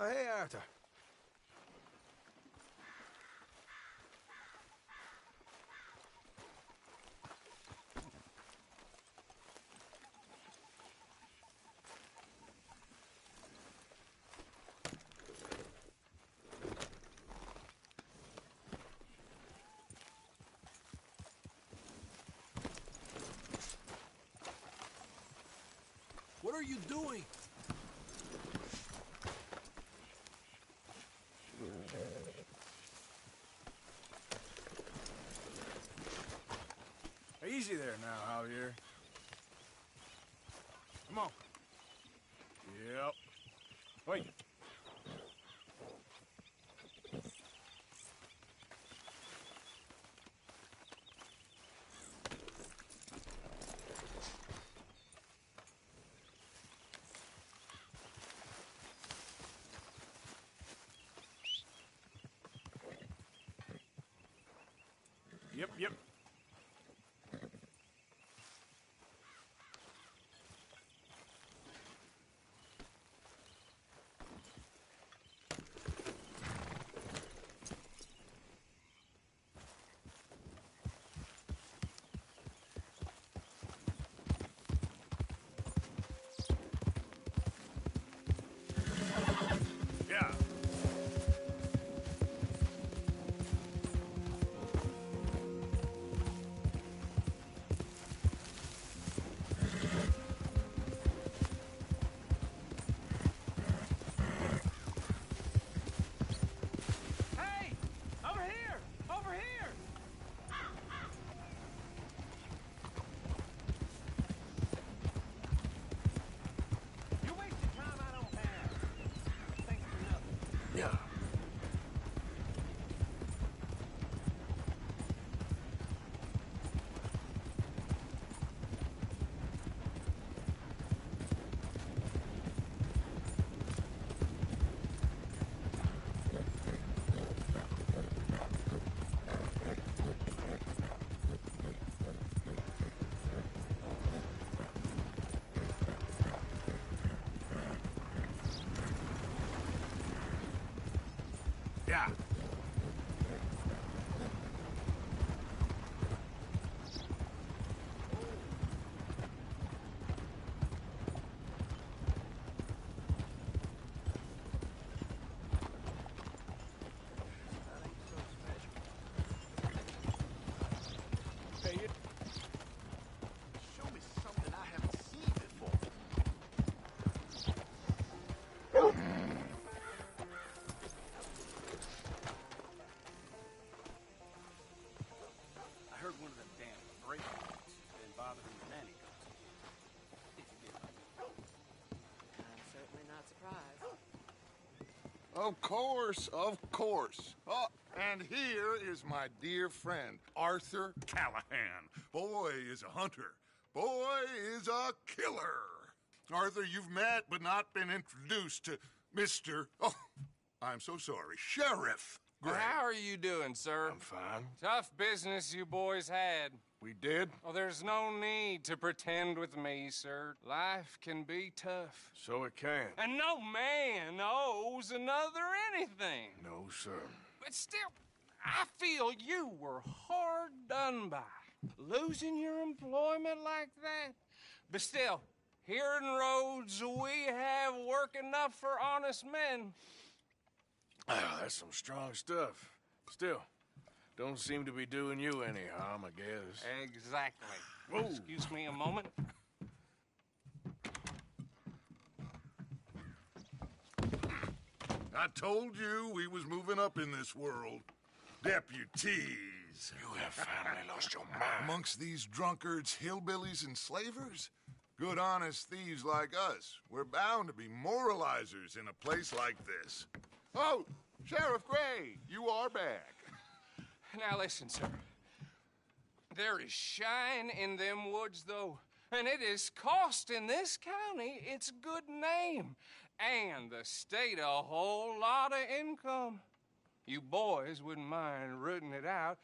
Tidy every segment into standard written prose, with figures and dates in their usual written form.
Oh, hey, Arthur. What are you doing? Easy there now, Javier. Come on. Yep. Wait. Yep. Yeah. Hey! Over here! Over here! You wasted time I don't have. Thanks for nothing. Yeah. Yeah. Hey, Show me something I haven't seen before. I heard one of them damn break-ins been bothering the nanny goats again. If you get my meaning. I'm certainly not surprised. Of course. Oh, and here is my dear friend, Arthur Callahan. Boy is a hunter. Boy is a killer. Arthur, you've met but not been introduced to Mr. Oh, I'm so sorry, Sheriff Gray. How are you doing, sir? I'm fine. Tough business you boys had. We did? Oh, there's no need to pretend with me, sir. Life can be tough. So it can. And no man owes another anything. No, sir. But still, I feel you were hard done by. Losing your employment like that. But still, here in Rhodes, we have work enough for honest men. Ah, that's some strong stuff. Still, don't seem to be doing you any harm, I guess. Exactly. Whoa. Excuse me a moment. I told you we was moving up in this world. Deputies. You have finally lost your mind. Amongst these drunkards, hillbillies, and slavers? Good, honest thieves like us. We're bound to be moralizers in a place like this. Oh, Sheriff Gray, you are back. Now listen, sir. There is shine in them woods, though, and it is costing this county its good name and the state a whole lot of income. You boys wouldn't mind rooting it out.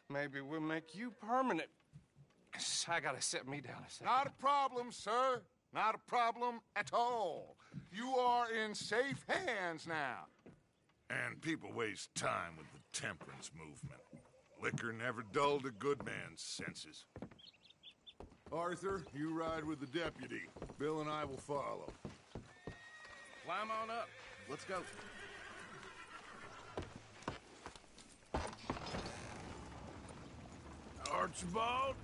Maybe we'll make you permanent. I gotta sit me down a second. Not a problem, sir. Not a problem at all. You are in in safe hands now. And people waste time with the temperance movement. Liquor never dulled a good man's senses. Arthur, you ride with the deputy. Bill and I will follow. Climb on up. Let's go. Archibald?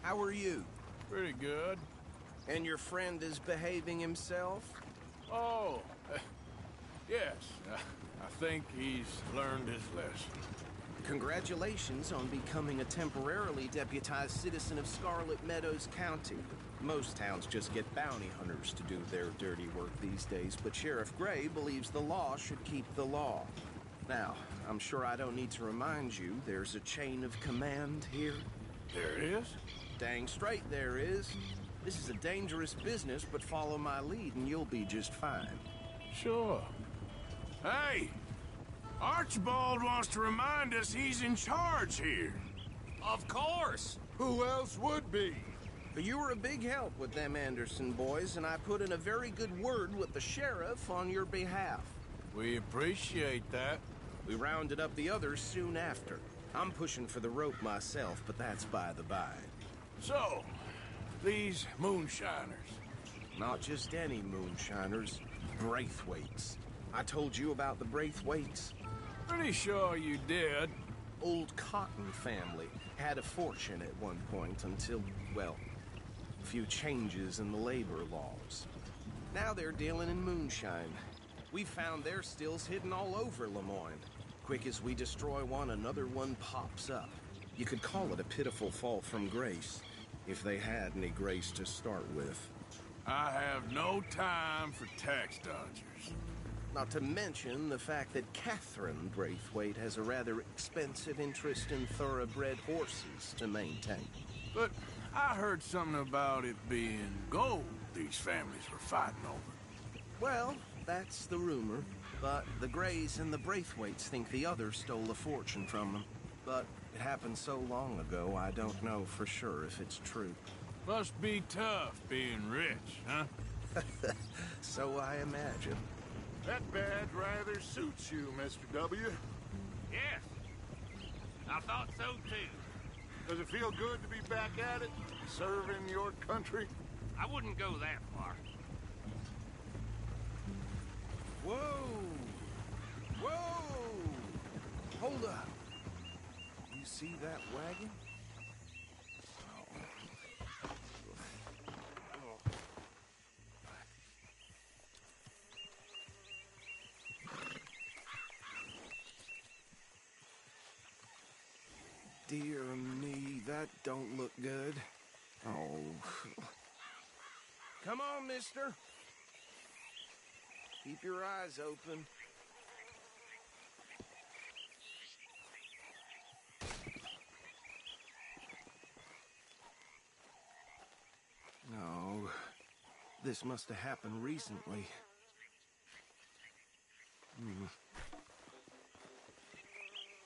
How are you? Pretty good. And your friend is behaving himself? Oh, yes. I think he's learned his lesson. Congratulations on becoming a temporarily deputized citizen of Scarlet Meadows County. Most towns just get bounty hunters to do their dirty work these days, but Sheriff Gray believes the law should keep the law. Now, I'm sure I don't need to remind you, there's a chain of command here. There is? Dang straight there is. This is a dangerous business, but follow my lead and you'll be just fine. Sure. Hey! Archibald wants to remind us he's in charge here. Of course! Who else would be? But you were a big help with them Anderson boys, and I put in a very good word with the sheriff on your behalf. We appreciate that. We rounded up the others soon after. I'm pushing for the rope myself, but that's by the by. So, these moonshiners. Not just any moonshiners, Braithwaites. I told you about the Braithwaites. Pretty sure you did. Old Cotton family had a fortune at one point until, well, a few changes in the labor laws. Now they're dealing in moonshine. We found their stills hidden all over Lemoyne. Quick as we destroy one, another one pops up. You could call it a pitiful fall from grace, if they had any grace to start with. I have no time for tax dodgers. Not to mention the fact that Catherine Braithwaite has a rather expensive interest in thoroughbred horses to maintain. But I heard something about it being gold these families were fighting over. Well, that's the rumor. But the Grays and the Braithwaites think the others stole a fortune from them. But it happened so long ago, I don't know for sure if it's true. Must be tough being rich, huh? So I imagine. That badge rather suits you, Mr. W. Yes, I thought so too. Does it feel good to be back at it, serving your country? I wouldn't go that far. Whoa! Whoa! Hold up. You see that wagon? Dear me, that don't look good. Oh. Come on, mister. Keep your eyes open. No. This must have happened recently.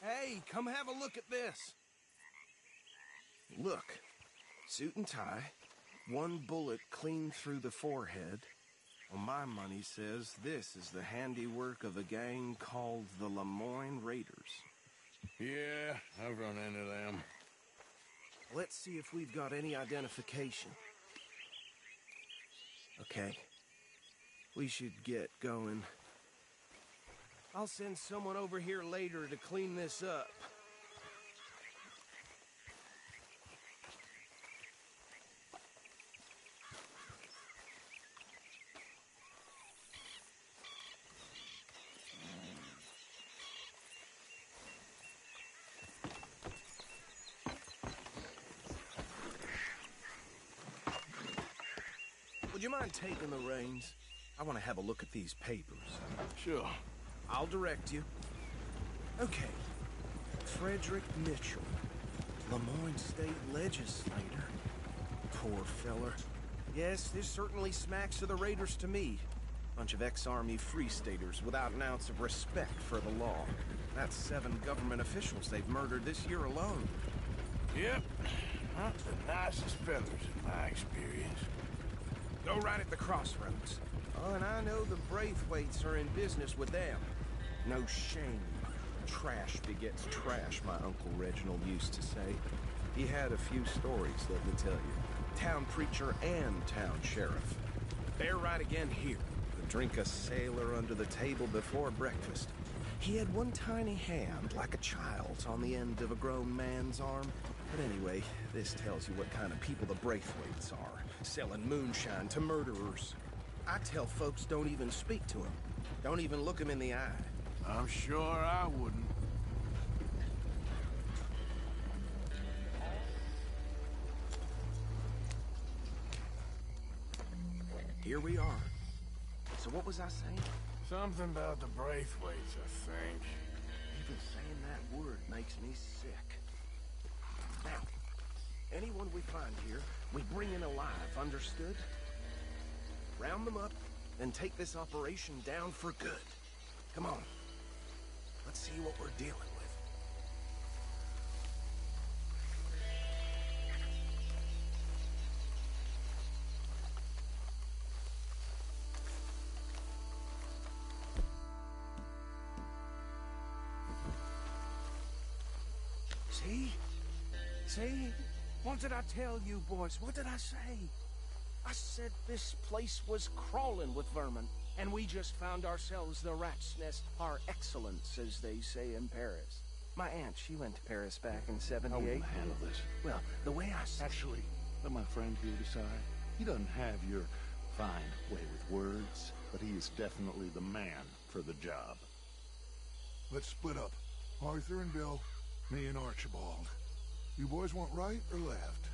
Hey, come have a look at this. Look, suit and tie, one bullet clean through the forehead. Well, my money says this is the handiwork of a gang called the Lemoyne Raiders. Yeah, I've run into them. Let's see if we've got any identification. Okay, we should get going. I'll send someone over here later to clean this up. Would you mind taking the reins? I want to have a look at these papers. Sure. I'll direct you. Okay. Frederick Mitchell, Lemoyne State Legislator. Poor feller. Yes, this certainly smacks of the Raiders to me. Bunch of ex-Army Free Staters without an ounce of respect for the law. That's 7 government officials they've murdered this year alone. Yep. Not the nicest fellas in my experience. go right at the crossroads. Oh, and I know the Braithwaites are in business with them. No shame. Trash begets trash, my Uncle Reginald used to say. He had a few stories, let me tell you. Town preacher and town sheriff. They're right again here. To drink a sailor under the table before breakfast. He had one tiny hand, like a child's, on the end of a grown man's arm. But anyway, this tells you what kind of people the Braithwaites are. Selling moonshine to murderers. I tell folks don't even speak to him. Don't even look him in the eye. I'm sure I wouldn't. Here we are. So what was I saying? Something about the Braithwaites, I think. Even saying that word makes me sick. Now, anyone we find here, we bring in alive, understood? Round them up, and take this operation down for good. Come on. Let's see what we're dealing with. See? See? What did I tell you, boys? What did I say? I said this place was crawling with vermin, and we just found ourselves the rat's nest par excellence, as they say in Paris. My aunt, she went to Paris back in '78. How will you handle this? Well, the way I said... Actually, let my friend here decide. He doesn't have your fine way with words, but he is definitely the man for the job. Let's split up. Arthur and Bill, me and Archibald. You boys want right or left?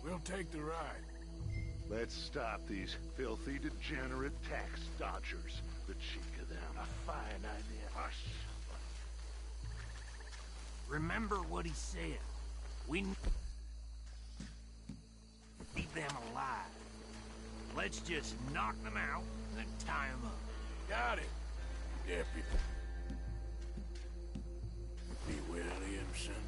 We'll take the ride. Let's stop these filthy, degenerate tax dodgers. The cheek of them. A fine idea. Hush. Remember what he said. We need them alive. Let's just knock them out and then tie them up. Got it, Deputy. Be Williamson.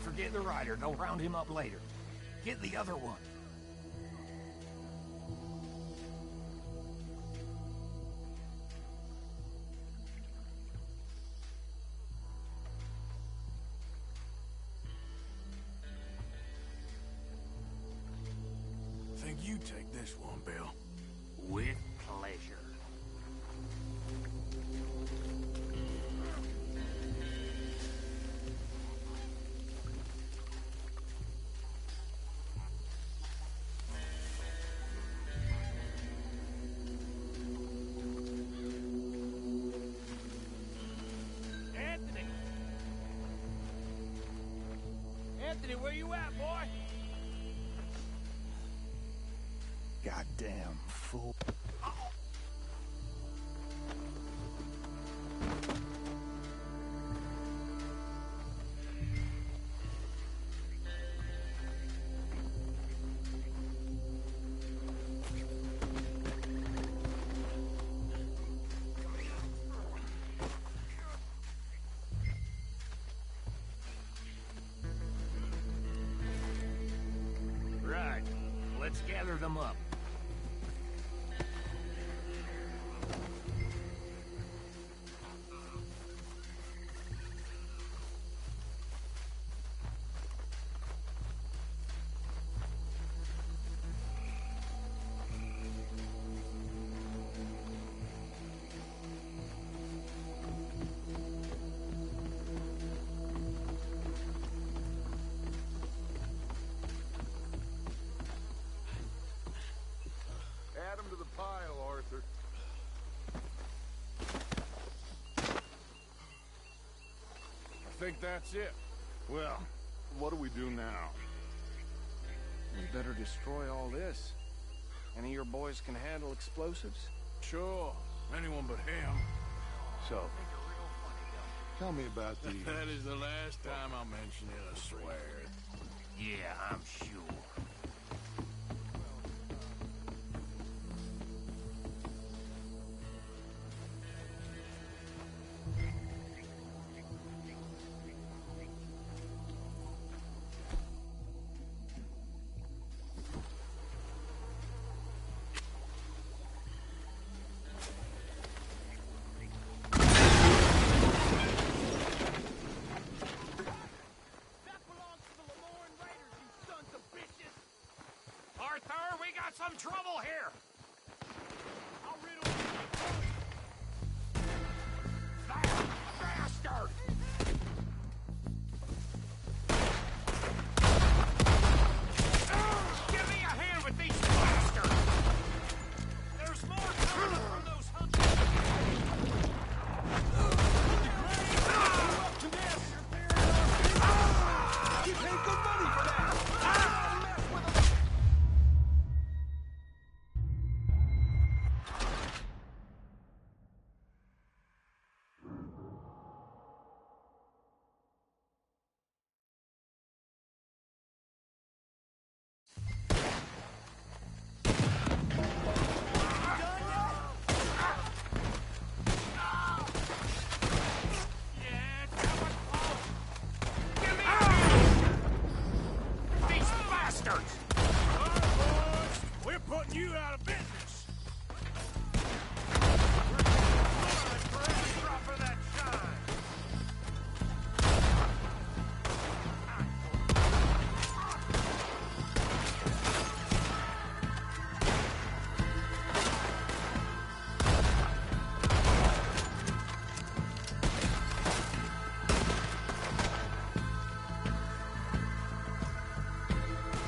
Forget the rider. They'll round him up later. Get the other one. Think you take this one, Bill. With pleasure. Anthony, where you at, boy? Goddamn fool. Right. Let's gather them up. Add them to the pile, Arthur. I think that's it. Well, what do we do now? We better destroy all this. Any of your boys can handle explosives? Sure. Anyone but him. So, Tell me about these. That is the last time I'll mention it, I swear. Yeah, I'm sure. Some trouble here! I'll riddle you. That bastard! Give me a hand with these bastards! There's more coming from those hunters! You're up to this! You paid good money for that! You out of business! For every drop of that shine!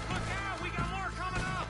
Look out! We got more coming up!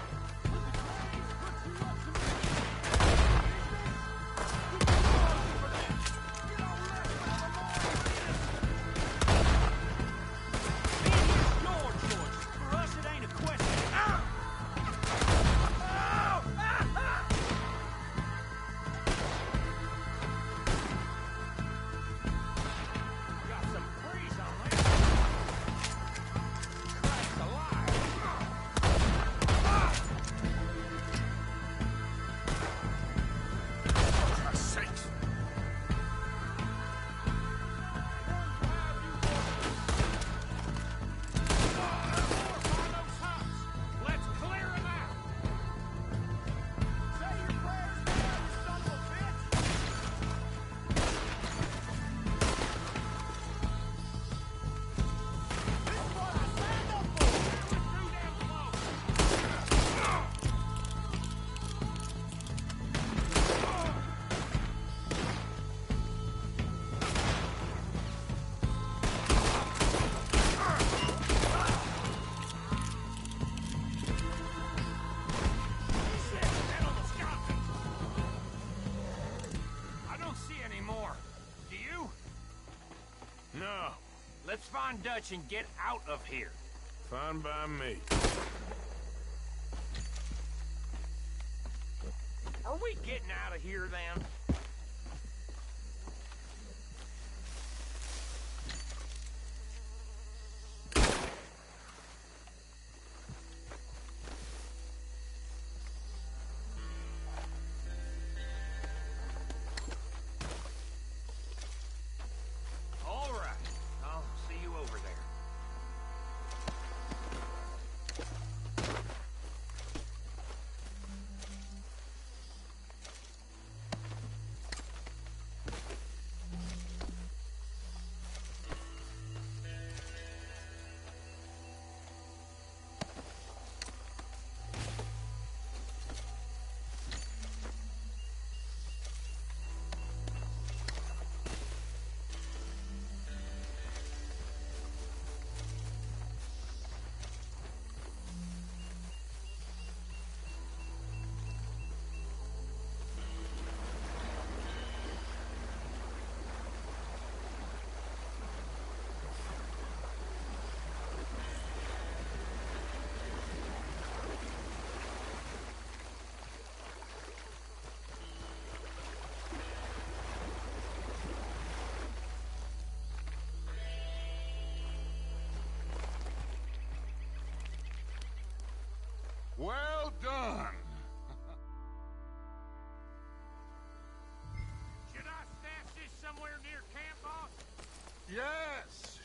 Let's find Dutch and get out of here. Fine by me. Are we getting out of here then?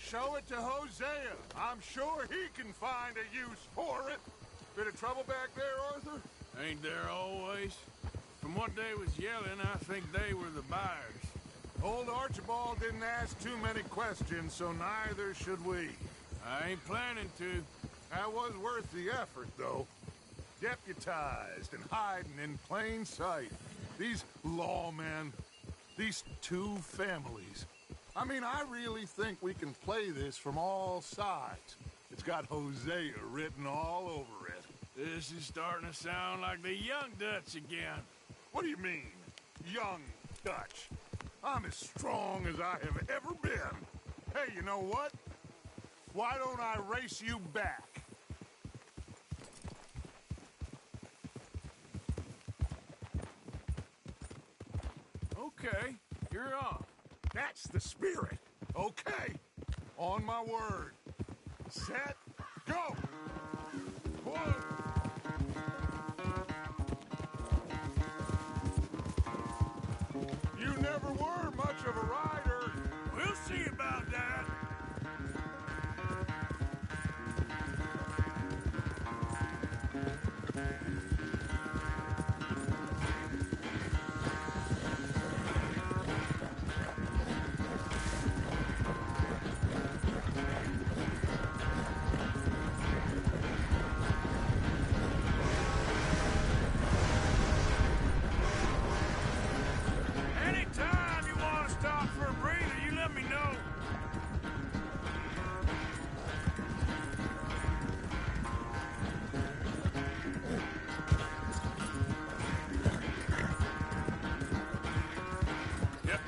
Show it to Hosea. I'm sure he can find a use for it. Bit of trouble back there, Arthur? Ain't there always? From what they was yelling, I think they were the buyers. Old Archibald didn't ask too many questions, so neither should we. I ain't planning to. That was worth the effort, though. Deputized and hiding in plain sight. These lawmen, these two families. I mean, I really think we can play this from all sides. It's got Hosea written all over it. This is starting to sound like the Young Dutch again. What do you mean, young Dutch? I'm as strong as I have ever been. Hey, you know what? Why don't I race you back? Okay, you're on. That's the spirit. Okay. On my word. Set. Go! Whoa! You never were much of a rider. We'll see about that. Anytime you want to stop for a breather, you let me know. Yep.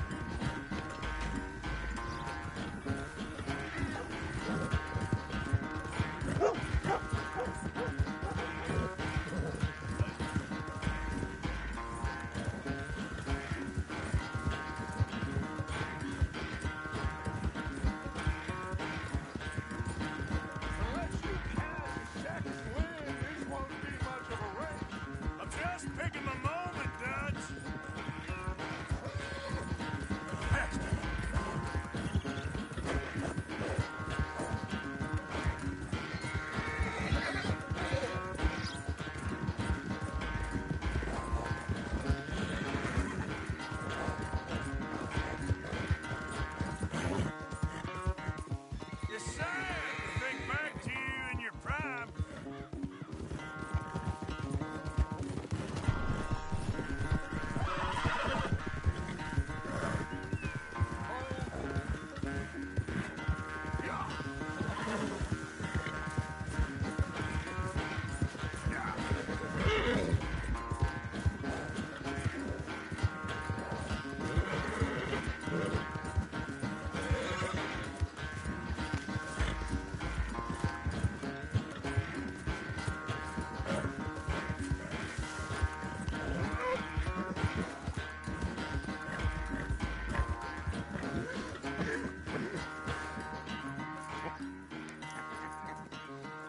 Unless you count the second win, this won't be much of a race. I'm just picking my moment, Dutch. Yes, sir. Think back to you in your prime.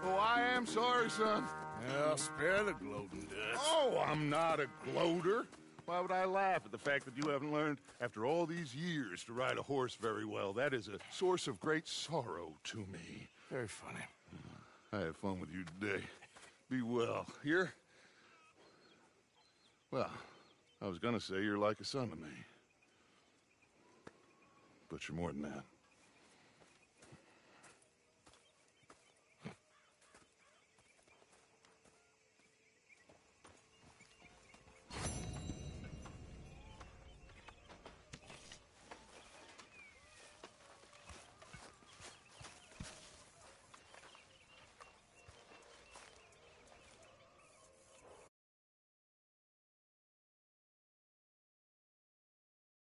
Oh, I am sorry, son. Well, spare the gloating, Dutch. Oh, I'm not a gloater. Why would I laugh at the fact that you haven't learned, after all these years, to ride a horse very well? That is a source of great sorrow to me. Very funny. I had fun with you today. Be well. Here? Well, I was gonna say you're like a son to me. But you're more than that.